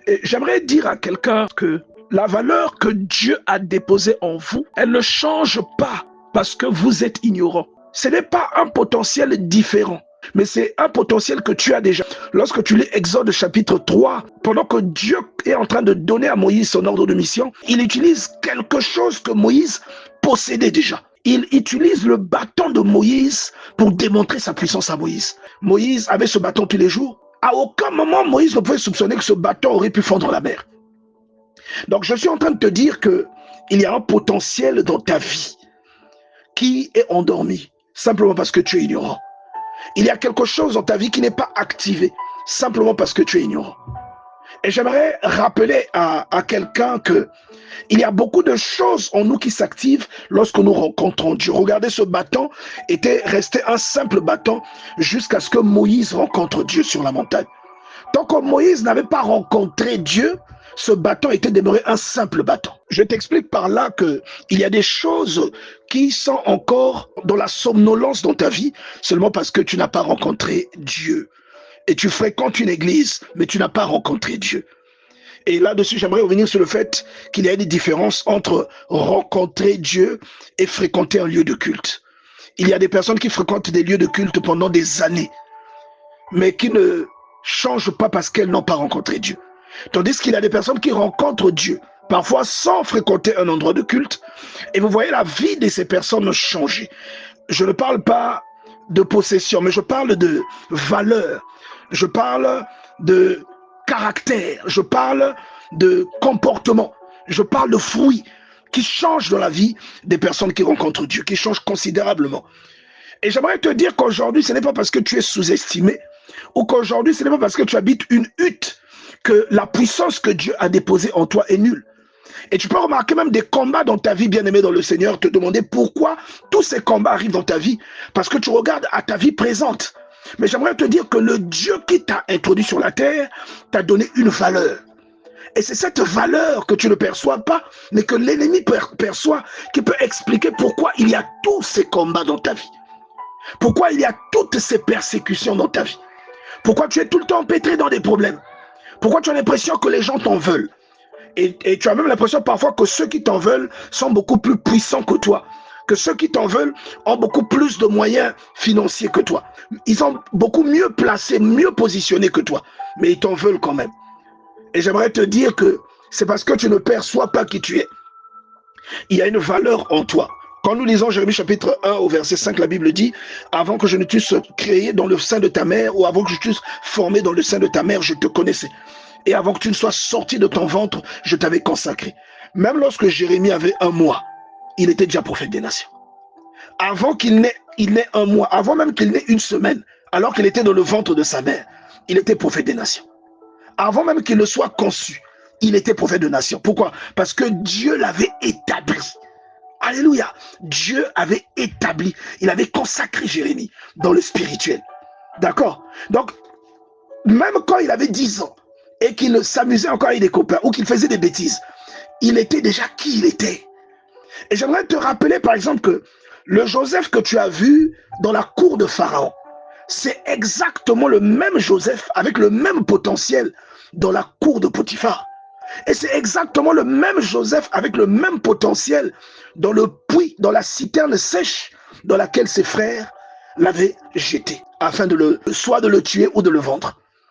Et j'aimerais dire à quelqu'un que la valeur que Dieu a déposée en vous, elle ne change pas parce que vous êtes ignorant. Ce n'est pas un potentiel différent, mais c'est un potentiel que tu as déjà. Lorsque tu lis Exode chapitre 3, pendant que Dieu est en train de donner à Moïse son ordre de mission, il utilise quelque chose que Moïse possédait déjà. Il utilise le bâton de Moïse pour démontrer sa puissance à Moïse. Moïse avait ce bâton tous les jours. À aucun moment, Moïse ne pouvait soupçonner que ce bâton aurait pu fondre la mer. Donc, je suis en train de te dire qu'il y a un potentiel dans ta vie qui est endormi, simplement parce que tu es ignorant. Il y a quelque chose dans ta vie qui n'est pas activé, simplement parce que tu es ignorant. Et j'aimerais rappeler à quelqu'un que il y a beaucoup de choses en nous qui s'activent lorsque nous rencontrons Dieu. Regardez, ce bâton était resté un simple bâton jusqu'à ce que Moïse rencontre Dieu sur la montagne. Tant que Moïse n'avait pas rencontré Dieu, ce bâton était demeuré un simple bâton. Je t'explique par là qu'il y a des choses qui sont encore dans la somnolence dans ta vie, seulement parce que tu n'as pas rencontré Dieu. Et tu fréquentes une église, mais tu n'as pas rencontré Dieu. Et là-dessus, j'aimerais revenir sur le fait qu'il y a une différence entre rencontrer Dieu et fréquenter un lieu de culte. Il y a des personnes qui fréquentent des lieux de culte pendant des années, mais qui ne changent pas parce qu'elles n'ont pas rencontré Dieu. Tandis qu'il y a des personnes qui rencontrent Dieu, parfois sans fréquenter un endroit de culte, et vous voyez la vie de ces personnes changer. Je ne parle pas de possession, mais je parle de valeur, je parle de caractère, je parle de comportement, je parle de fruits qui changent dans la vie des personnes qui rencontrent Dieu, qui changent considérablement. Et j'aimerais te dire qu'aujourd'hui, ce n'est pas parce que tu es sous-estimé, ou qu'aujourd'hui, ce n'est pas parce que tu habites une hutte que la puissance que Dieu a déposée en toi est nulle. Et tu peux remarquer même des combats dans ta vie, bien-aimé dans le Seigneur, te demander pourquoi tous ces combats arrivent dans ta vie. Parce que tu regardes à ta vie présente. Mais j'aimerais te dire que le Dieu qui t'a introduit sur la terre t'a donné une valeur. Et c'est cette valeur que tu ne perçois pas, mais que l'ennemi perçoit, qui peut expliquer pourquoi il y a tous ces combats dans ta vie. Pourquoi il y a toutes ces persécutions dans ta vie. Pourquoi tu es tout le temps empêtré dans des problèmes. Pourquoi tu as l'impression que les gens t'en veulent. Et tu as même l'impression parfois que ceux qui t'en veulent sont beaucoup plus puissants que toi. Que ceux qui t'en veulent ont beaucoup plus de moyens financiers que toi. Ils sont beaucoup mieux placés, mieux positionnés que toi. Mais ils t'en veulent quand même. Et j'aimerais te dire que c'est parce que tu ne perçois pas qui tu es. Il y a une valeur en toi. Quand nous lisons Jérémie chapitre 1 au verset 5, la Bible dit « Avant que je ne t'eusse créé dans le sein de ta mère, ou avant que je t'eusse formé dans le sein de ta mère, je te connaissais. Et avant que tu ne sois sorti de ton ventre, je t'avais consacré. » Même lorsque Jérémie avait 1 mois, il était déjà prophète des nations. Avant qu'il n'ait un mois, avant même qu'il n'ait une semaine, alors qu'il était dans le ventre de sa mère, il était prophète des nations. Avant même qu'il ne soit conçu, il était prophète de nations. Pourquoi? Parce que Dieu l'avait établi. Alléluia. Dieu avait établi, il avait consacré Jérémie dans le spirituel. D'accord? Donc, même quand il avait 10 ans et qu'il s'amusait encore avec des copains ou qu'il faisait des bêtises, il était déjà qui il était. Et j'aimerais te rappeler par exemple que le Joseph que tu as vu dans la cour de Pharaon, c'est exactement le même Joseph avec le même potentiel dans la cour de Potiphar. Et c'est exactement le même Joseph avec le même potentiel dans le puits, dans la citerne sèche dans laquelle ses frères l'avaient jeté, afin soit de le tuer ou de le vendre.